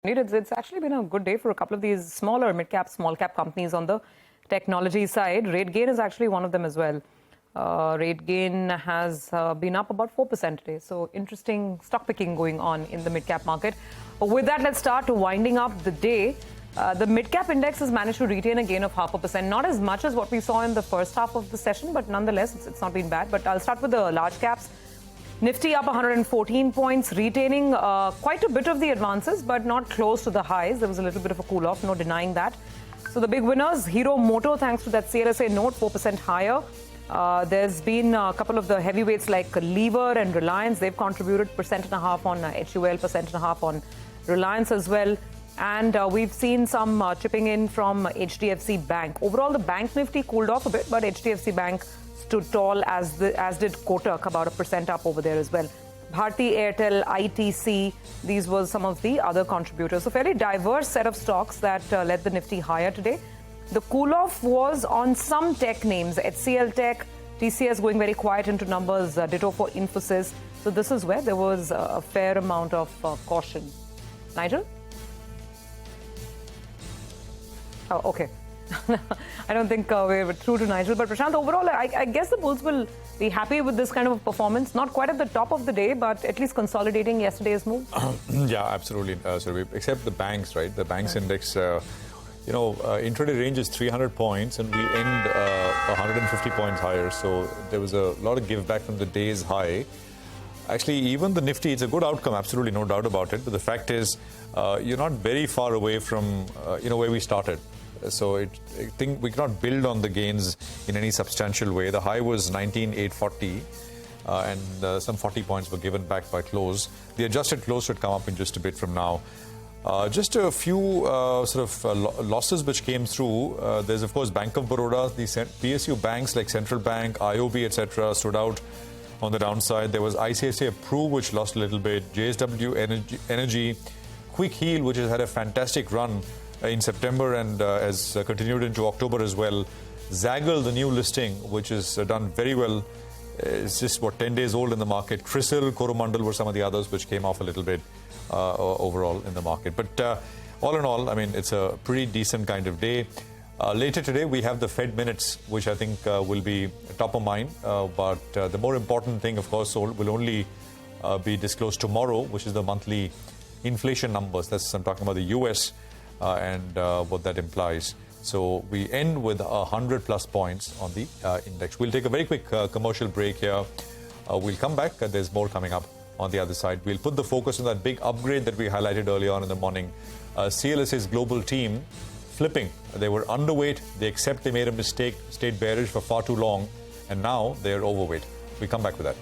It's actually been a good day for a couple of these smaller mid-cap, small-cap companies on the technology side. Rate gain is actually one of them as well. Rate gain has been up about 4% today. So interesting stock picking going on in the mid-cap market. But with that, let's start winding up the day. The mid-cap index has managed to retain a gain of 0.5%. Not as much as what we saw in the first half of the session, but nonetheless, it's not been bad. But I'll start with the large caps. Nifty up 114 points, retaining quite a bit of the advances, but not close to the highs. There was a little bit of a cool-off, no denying that. So the big winners, Hero MotoCorp, thanks to that CLSA note, 4% higher. There's been a couple of the heavyweights like Lever and Reliance. They've contributed 1.5% on HUL, 1.5% on Reliance as well. And we've seen some chipping in from HDFC Bank. Overall, the Bank Nifty cooled off a bit, but HDFC Bank stood tall, as did Kotak, about 1% up over there as well. Bharti Airtel, ITC, these were some of the other contributors. So fairly diverse set of stocks that led the Nifty higher today. The cool-off was on some tech names, HCL Tech, TCS going very quiet into numbers, ditto for Infosys. So this is where there was a fair amount of caution. Nigel? Oh, okay. I don't think we're through to Nigel. But Prashant, overall, I guess the bulls will be happy with this kind of a performance. Not quite at the top of the day, but at least consolidating yesterday's move. Yeah, absolutely. Except the banks, right? The banks index, intraday range is 300 points and we end 150 points higher. So there was a lot of give back from the day's high. Actually, even the Nifty, it's a good outcome, absolutely, no doubt about it. But the fact is, you're not very far away from, where we started. So I think we cannot build on the gains in any substantial way. The high was 19,840 and some 40 points were given back by close. The adjusted close should come up in just a bit from now. Just a few losses which came through. There's, of course, Bank of Baroda. The PSU banks like Central Bank, IOB, etc. stood out on the downside. There was ICICI Pru, which lost a little bit. JSW Energy, Quick Heal, which has had a fantastic run in September and has continued into October as well. Zaggle, the new listing, which has done very well, is just 10 days old in the market. CRISIL, Coromandel were some of the others which came off a little bit overall in the market. But all in all, I mean, it's a pretty decent kind of day. Later today, we have the Fed minutes, which I think will be top of mind. But the more important thing, of course, will only be disclosed tomorrow, which is the monthly inflation numbers. I'm talking about the US. And what that implies. So we end with 100+ points on the index. We'll take a very quick commercial break here. We'll come back. There's more coming up on the other side. We'll put the focus on that big upgrade that we highlighted earlier on in the morning. CLSA's global team flipping. They were underweight. They accept they made a mistake, stayed bearish for far too long, and now they're overweight. We come back with that.